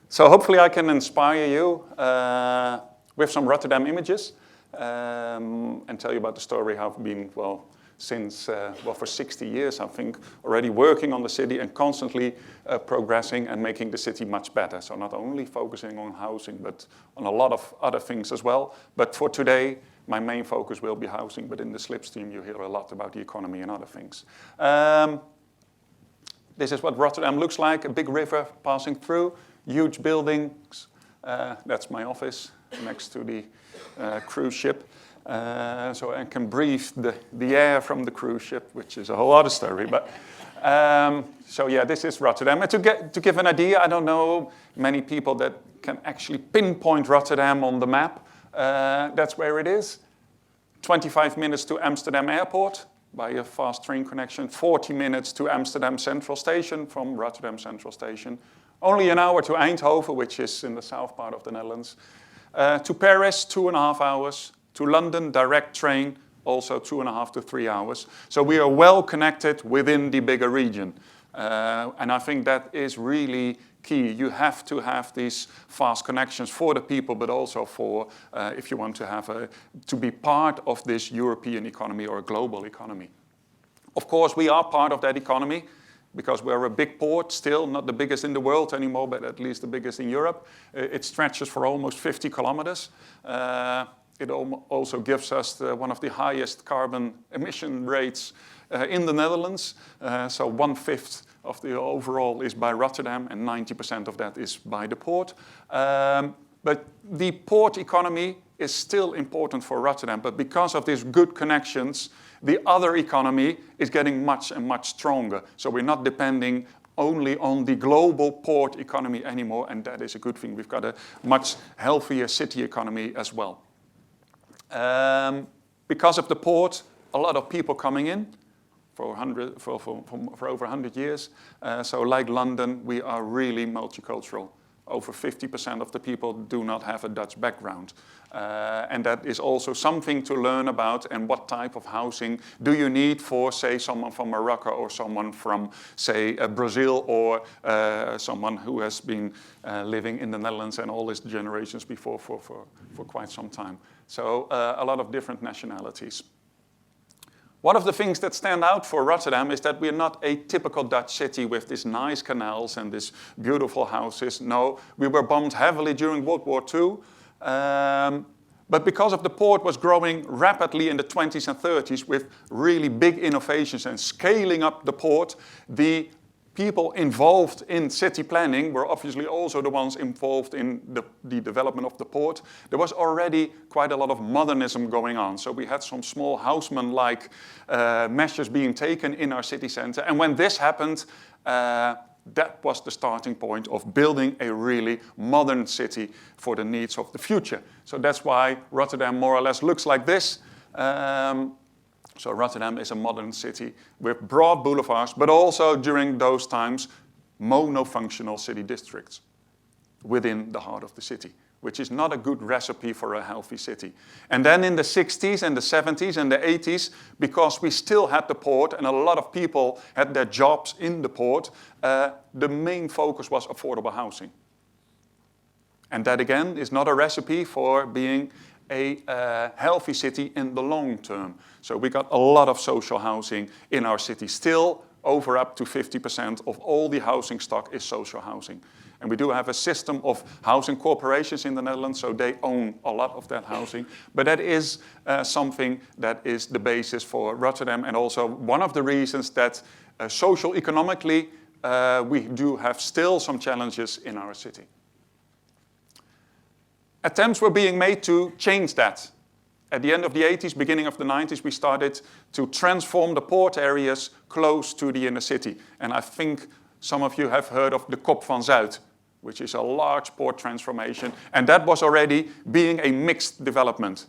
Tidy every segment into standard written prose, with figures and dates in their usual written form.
So hopefully I can inspire you with some Rotterdam images and tell you about the story how I've been, since, for 60 years, I think, already working on the city and constantly progressing and making the city much better. So not only focusing on housing, but on a lot of other things as well. But for today, my main focus will be housing, but in the slipstream you hear a lot about the economy and other things. This is what Rotterdam looks like, a big river passing through, huge buildings. That's my office next to the cruise ship. So I can breathe the air from the cruise ship, which is a whole other story. But so yeah, this is Rotterdam. And to give an idea, I don't know many people that can actually pinpoint Rotterdam on the map. That's where it is. 25 minutes to Amsterdam Airport by a fast train connection. 40 minutes to Amsterdam Central Station from Rotterdam Central Station. Only an hour to Eindhoven, which is in the south part of the Netherlands. To Paris, 2.5 hours. To London, direct train, also 2.5 to 3 hours. So we are well connected within the bigger region. And I think that is really key. You have to have these fast connections for the people, but also for if you want to have to be part of this European economy or a global economy. Of course, we are part of that economy because we're a big port still, not the biggest in the world anymore, but at least the biggest in Europe. It stretches for almost 50 kilometers. It also gives us one of the highest carbon emission rates in the Netherlands. So 1/5 of the overall is by Rotterdam and 90% of that is by the port. But the port economy is still important for Rotterdam, but because of these good connections, the other economy is getting much and much stronger. So we're not depending only on the global port economy anymore, and that is a good thing. We've got a much healthier city economy as well. Because of the port, a lot of people coming in for over 100 years. So like London, we are really multicultural. Over 50% of the people do not have a Dutch background. And that is also something to learn about, and what type of housing do you need for, say, someone from Morocco or someone from, say, Brazil, or someone who has been living in the Netherlands and all these generations before for quite some time. So a lot of different nationalities. One of the things that stand out for Rotterdam is that we're not a typical Dutch city with these nice canals and these beautiful houses. No, we were bombed heavily during World War II. But because of the port was growing rapidly in the 20s and 30s with really big innovations and scaling up the port, the people involved in city planning were obviously also the ones involved in the development of the port. There was already quite a lot of modernism going on. So we had some small houseman-like measures being taken in our city center. And when this happened, that was the starting point of building a really modern city for the needs of the future. So that's why Rotterdam more or less looks like this. So Rotterdam is a modern city with broad boulevards, but also during those times, monofunctional city districts within the heart of the city, which is not a good recipe for a healthy city. And then in the 60s and the 70s and the 80s, because we still had the port and a lot of people had their jobs in the port, the main focus was affordable housing. And that again is not a recipe for being a healthy city in the long term. So we got a lot of social housing in our city. Still, over up to 50% of all the housing stock is social housing. And we do have a system of housing corporations in the Netherlands, so they own a lot of that housing. But that is something that is the basis for Rotterdam, and also one of the reasons that socio-economically we do have still some challenges in our city. Attempts were being made to change that. At the end of the 80s, beginning of the 90s, we started to transform the port areas close to the inner city. And I think some of you have heard of the Kop van Zuid, which is a large port transformation. And that was already being a mixed development.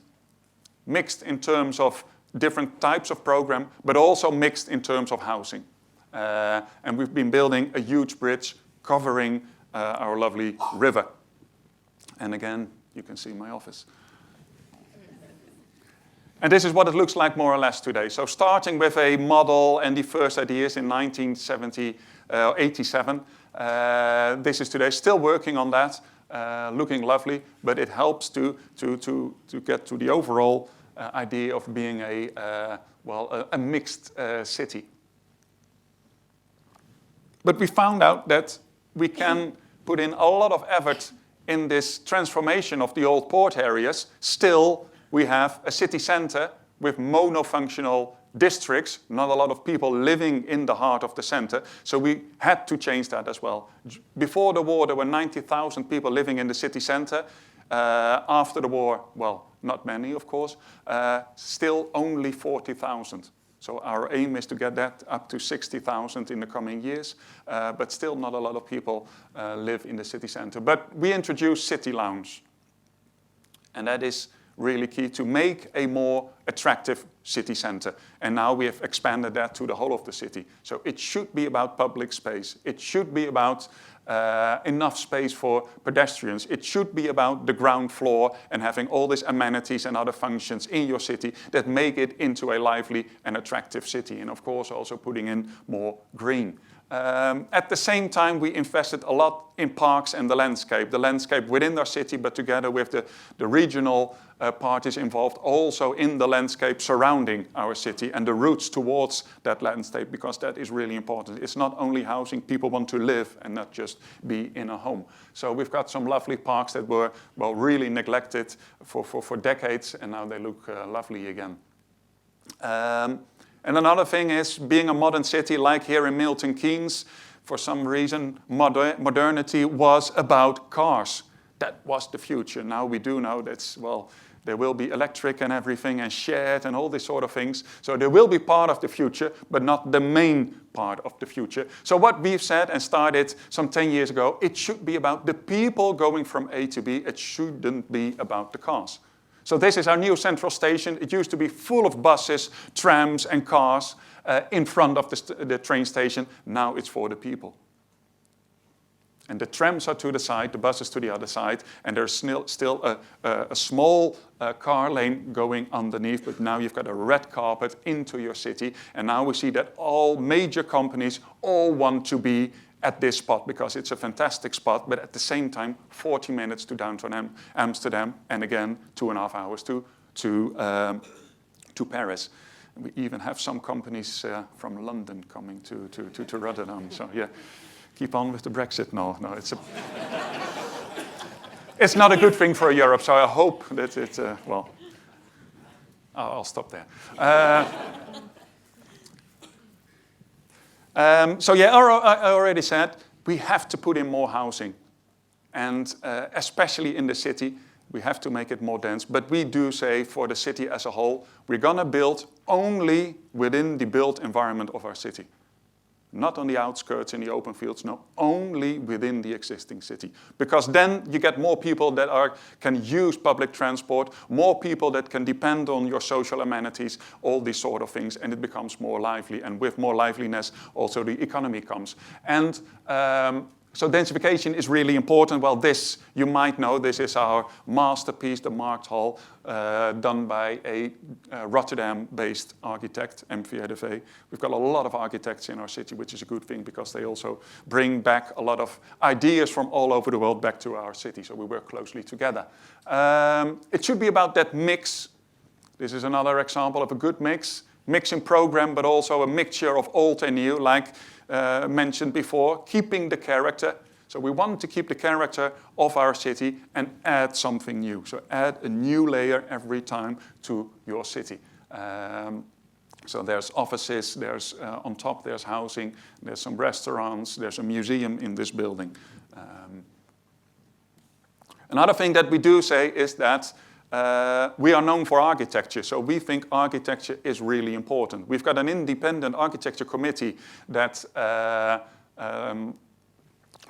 Mixed in terms of different types of program, but also mixed in terms of housing. And we've been building a huge bridge covering our lovely river. And again, you can see my office. And this is what it looks like more or less today. So starting with a model and the first ideas in 1987, This is today still working on that, looking lovely, but it helps to get to the overall idea of being a mixed city. But we found out that we can put in a lot of effort in this transformation of the old port areas. Still, we have a city center with monofunctional districts, not a lot of people living in the heart of the center. So we had to change that as well. Before the war, there were 90,000 people living in the city center. After the war, well, not many, of course, still only 40,000. So our aim is to get that up to 60,000 in the coming years, but still not a lot of people live in the city center. But we introduced City Lounge, and that is really key to make a more attractive city center. And now we have expanded that to the whole of the city. So it should be about public space. It should be about enough space for pedestrians. It should be about the ground floor and having all these amenities and other functions in your city that make it into a lively and attractive city. And of course also putting in more green. At the same time, we invested a lot in parks and the landscape within our city, but together with the regional parties involved also in the landscape surrounding our city and the routes towards that landscape, because that is really important. It's not only housing, people want to live and not just be in a home. So we've got some lovely parks that were, well, really neglected for decades, and now they look lovely again. And another thing is, being a modern city, like here in Milton Keynes, for some reason, modernity was about cars. That was the future. Now we do know that, well, there will be electric and everything and shared and all these sort of things. So there will be part of the future, but not the main part of the future. So what we've said and started some 10 years ago, it should be about the people going from A to B. It shouldn't be about the cars. So this is our new central station. It used to be full of buses, trams and cars in front of the train station. Now it's for the people. And the trams are to the side, the buses to the other side, and there's still a small car lane going underneath, but now you've got a red carpet into your city, and now we see that all major companies all want to be at this spot because it's a fantastic spot, but at the same time, 40 minutes to downtown Amsterdam, and again, 2.5 hours to Paris. And we even have some companies from London coming to Rotterdam, so yeah. Keep on with the Brexit. No, it's not a good thing for Europe, so I hope that it, well, I'll stop there. So yeah, I already said, we have to put in more housing. And especially in the city, we have to make it more dense. But we do say for the city as a whole, we're gonna build only within the built environment of our city. Not on the outskirts in the open fields, no, only within the existing city. Because then you get more people that can use public transport, more people that can depend on your social amenities, all these sort of things, and it becomes more lively. And with more liveliness, also the economy comes. And so densification is really important. Well, this, you might know, this is our masterpiece, the Markt Hall, done by a Rotterdam-based architect, MVRDV. We've got a lot of architects in our city, which is a good thing because they also bring back a lot of ideas from all over the world back to our city, so we work closely together. It should be about that mix. This is another example of a good mixing program, but also a mixture of old and new, like mentioned before, keeping the character. So we want to keep the character of our city and add something new. So add a new layer every time to your city. So there's offices, there's on top there's housing, there's some restaurants, there's a museum in this building. Another thing that we do say is that we are known for architecture, so we think architecture is really important. We've got an independent architecture committee that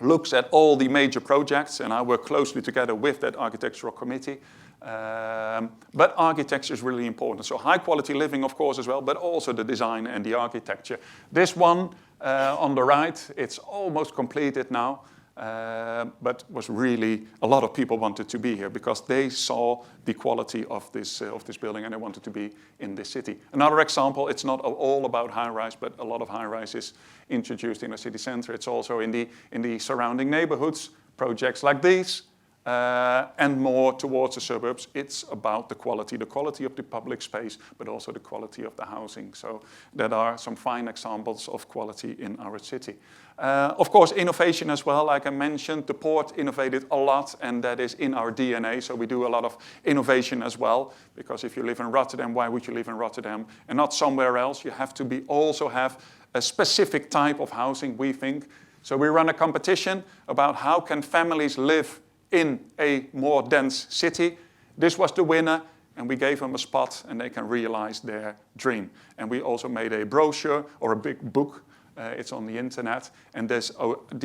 looks at all the major projects, and I work closely together with that architectural committee. But architecture is really important. So high quality living, of course, as well, but also the design and the architecture. This one on the right, it's almost completed now. but was really, a lot of people wanted to be here because they saw the quality of this building and they wanted to be in this city. Another example, it's not all about high-rise, but a lot of high-rise is introduced in the city center. It's also in the surrounding neighborhoods, projects like these, and more towards the suburbs. It's about the quality of the public space, but also the quality of the housing. So there are some fine examples of quality in our city. Of course, innovation as well, like I mentioned, the port innovated a lot, and that is in our DNA, so we do a lot of innovation as well, because if you live in Rotterdam, why would you live in Rotterdam and not somewhere else? You have to also have a specific type of housing, we think. So we run a competition about how can families live in a more dense city. This was the winner, and we gave them a spot, and they can realize their dream. And we also made a brochure or a big book. It's on the internet, and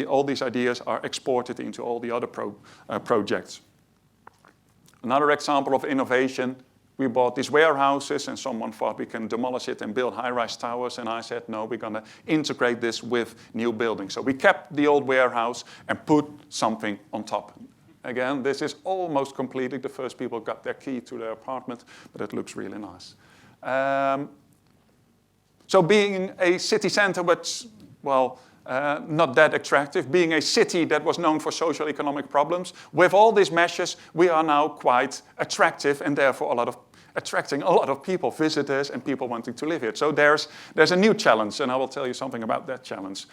all these ideas are exported into all the other projects. Another example of innovation, we bought these warehouses, and someone thought we can demolish it and build high-rise towers, and I said, no, we're going to integrate this with new buildings. So we kept the old warehouse and put something on top. Again, this is almost completed. The first people got their key to their apartment, but it looks really nice. So being a city center, but, well, not that attractive, being a city that was known for social economic problems, with all these measures, we are now quite attractive and therefore attracting a lot of people, visitors and people wanting to live here. So there's a new challenge, and I will tell you something about that challenge.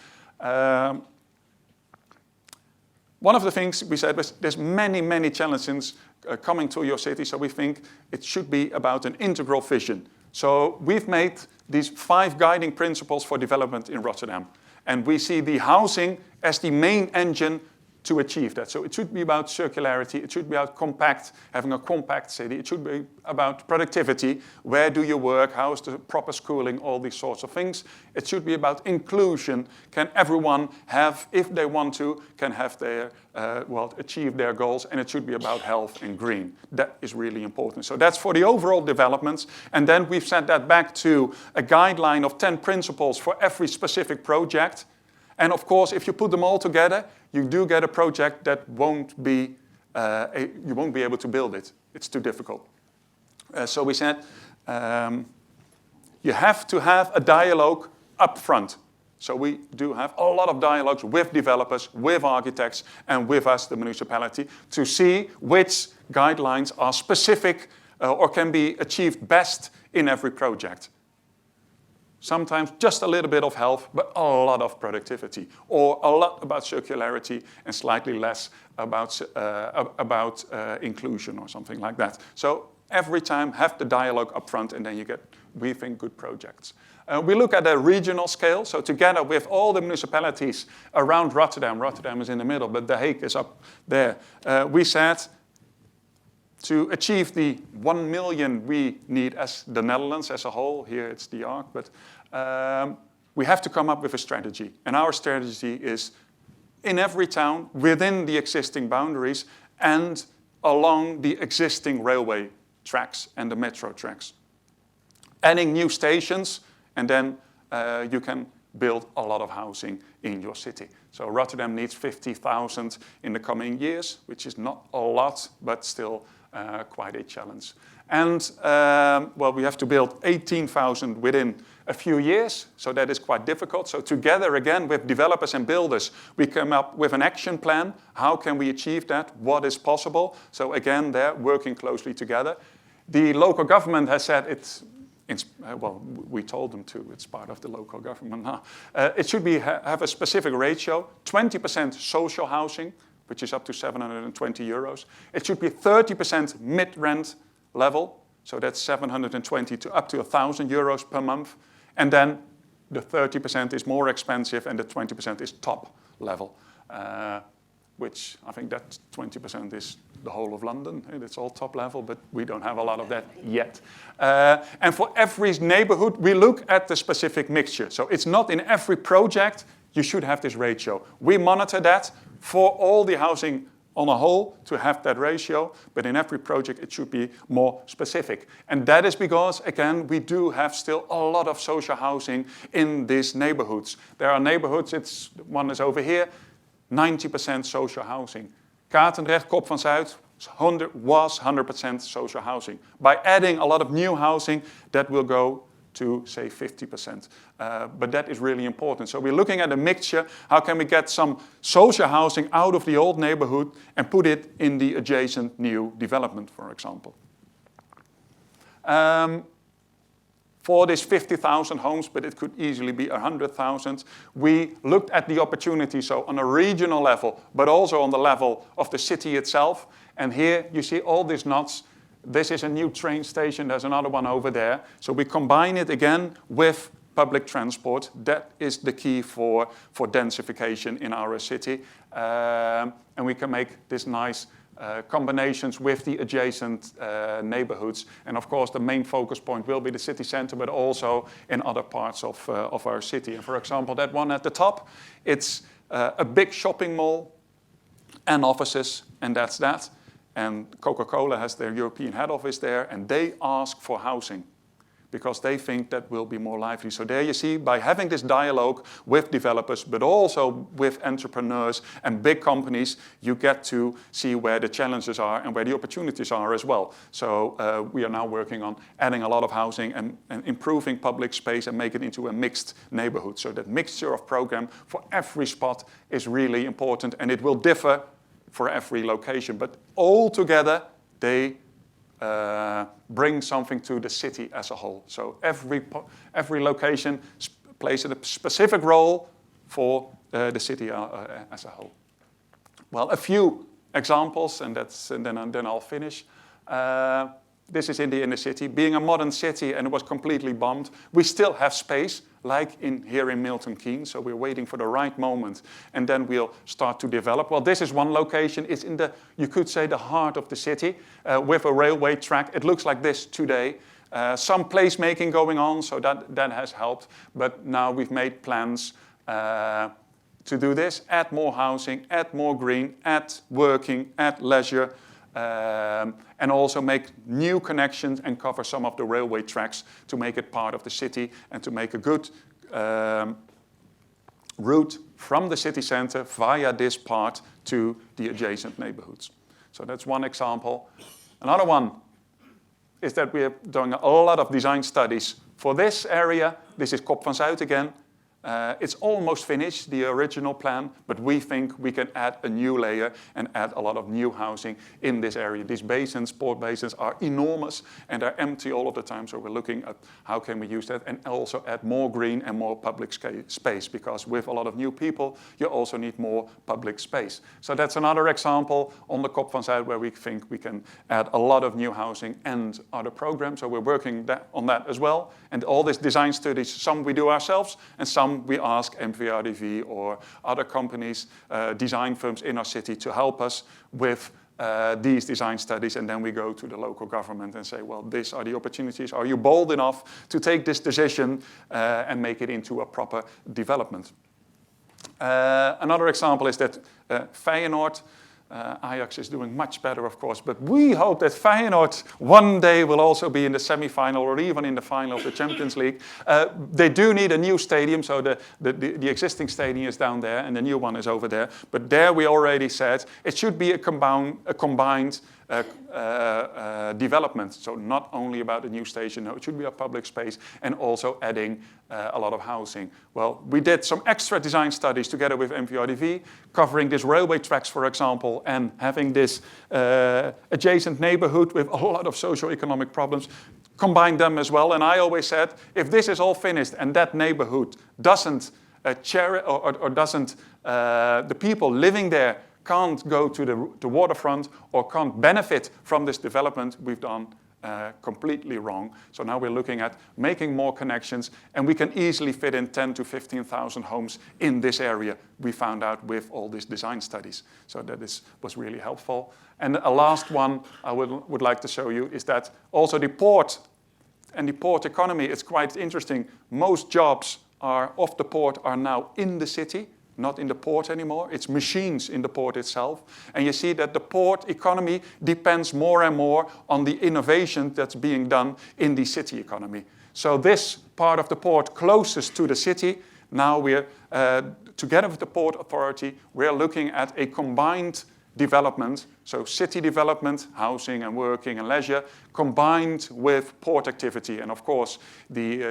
One of the things we said was there's many challenges coming to your city, so we think it should be about an integral vision. So we've made these 5 guiding principles for development in Rotterdam. And we see the housing as the main engine to achieve that. So it should be about circularity, it should be about having a compact city, it should be about productivity, where do you work, how is the proper schooling, all these sorts of things. It should be about inclusion, can everyone have, if they want to, can have their, achieve their goals, and it should be about health and green. That is really important. So that's for the overall developments, and then we've sent that back to a guideline of 10 principles for every specific project. And of course, if you put them all together, you do get a project that you won't be able to build it. It's too difficult. So we said, you have to have a dialogue up front. So we do have a lot of dialogues with developers, with architects, and with us, the municipality, to see which guidelines are specific or can be achieved best in every project. Sometimes just a little bit of health, but a lot of productivity, or a lot about circularity and slightly less about inclusion or something like that. So every time have the dialogue up front, and then you get, we think, good projects. We look at a regional scale, so together with all the municipalities around Rotterdam, Rotterdam is in the middle, but The Hague is up there, we said, to achieve the 1 million we need as the Netherlands as a whole, here it's the Arc, but we have to come up with a strategy. And our strategy is in every town, within the existing boundaries, and along the existing railway tracks and the metro tracks. Adding new stations, and then you can build a lot of housing in your city. So Rotterdam needs 50,000 in the coming years, which is not a lot, but still quite a challenge. And we have to build 18,000 within a few years, so that is quite difficult. So together again with developers and builders, we come up with an action plan. How can we achieve that? What is possible? So again, they're working closely together. The local government has said we told them to, it's part of the local government now. It should have a specific ratio, 20% social housing, which is up to 720 euros. It should be 30% mid-rent level, so that's 720 to up to 1,000 euros per month. And then the 30% is more expensive and the 20% is top level, which I think that 20% is the whole of London. It's all top level, but we don't have a lot of that yet. And for every neighborhood, we look at the specific mixture. So it's not in every project you should have this ratio. We monitor that for all the housing on a whole to have that ratio, but in every project it should be more specific. And that is because, again, we do have still a lot of social housing in these neighborhoods. There are neighborhoods, one is over here, 90% social housing. Katendrecht, Kop van Zuid, was 100% social housing. By adding a lot of new housing, that will go to, say, 50%. But that is really important. So we're looking at a mixture. How can we get some social housing out of the old neighborhood and put it in the adjacent new development, for example? For this 50,000 homes, but it could easily be 100,000, we looked at the opportunity, so on a regional level, but also on the level of the city itself. And here you see all these knots. This is a new train station. There's another one over there. So we combine it again with public transport. That is the key for densification in our city. And we can make this nice combinations with the adjacent neighborhoods. And of course, the main focus point will be the city center, but also in other parts of our city. And for example, that one at the top, it's a big shopping mall and offices, and that's that. And Coca-Cola has their European head office there, and they ask for housing because they think that will be more lively. So there you see, by having this dialogue with developers, but also with entrepreneurs and big companies, you get to see where the challenges are and where the opportunities are as well. So we are now working on adding a lot of housing and improving public space and make it into a mixed neighborhood. So that mixture of program for every spot is really important, and it will differ for every location. But all together, they bring something to the city as a whole. So every location plays a specific role for the city as a whole. Well, a few examples, and then I'll finish. This is in the inner city. Being a modern city, and it was completely bombed, we still have space, like here in Milton Keynes. So we're waiting for the right moment, and then we'll start to develop. Well, this is one location. It's in the, you could say, the heart of the city, with a railway track. It looks like this today. Some placemaking going on, so that has helped. But now we've made plans to do this, add more housing, add more green, add working, add leisure, and also make new connections and cover some of the railway tracks to make it part of the city and to make a good route from the city center via this part to the adjacent neighborhoods. So that's one example. Another one is that we are doing a lot of design studies for this area. This is Kop van Zuid again. It's almost finished, the original plan, but we think we can add a new layer and add a lot of new housing in this area. These basins, port basins, are enormous and they're empty all of the time, so we're looking at how can we use that and also add more green and more public space, because with a lot of new people, you also need more public space. So that's another example on the Kop van Zuid where we think we can add a lot of new housing and other programs, so we're working on that as well. And all these design studies, some we do ourselves and some we ask MVRDV or other companies, design firms in our city to help us with these design studies, and then we go to the local government and say, well, these are the opportunities. Are you bold enough to take this decision and make it into a proper development? Another example is that Feyenoord, Ajax is doing much better, of course, but we hope that Feyenoord one day will also be in the semi-final or even in the final of the Champions League. They do need a new stadium, so the existing stadium is down there and the new one is over there. But there we already said it should be a combined development. So not only about the new station, no, it should be a public space and also adding a lot of housing. Well, we did some extra design studies together with MVRDV, covering this railway tracks, for example, and having this adjacent neighborhood with a lot of socio-economic problems, combine them as well. And I always said, if this is all finished and that neighborhood doesn't the people living there can't go to the waterfront or can't benefit from this development, we've done completely wrong. So now we're looking at making more connections, and we can easily fit in 10 to 15,000 homes in this area, we found out with all these design studies. So that was really helpful. And a last one I would like to show you is that also the port and the port economy, it's quite interesting. Most jobs off the port are now in the city, not in the port anymore. It's machines in the port itself. And you see that the port economy depends more and more on the innovation that's being done in the city economy. So this part of the port closest to the city, Now we're, together with the Port Authority, we're looking at a combined development, so city development, housing and working and leisure, combined with port activity. And of course, the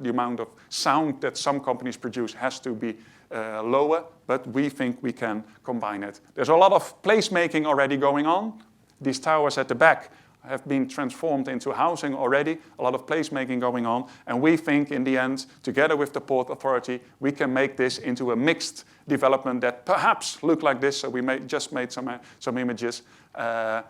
amount of sound that some companies produce has to be lower, but we think we can combine it. There's a lot of placemaking already going on. These towers at the back have been transformed into housing already, a lot of placemaking going on, and we think in the end, together with the Port Authority, we can make this into a mixed development that perhaps look like this. So we just made some images where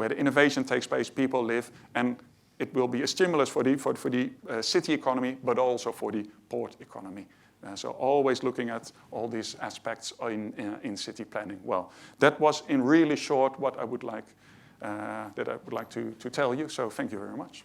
the innovation takes place, people live, and it will be a stimulus for the city economy, but also for the port economy. So always looking at all these aspects in city planning. Well, that was in really short what I would like to tell you. So thank you very much.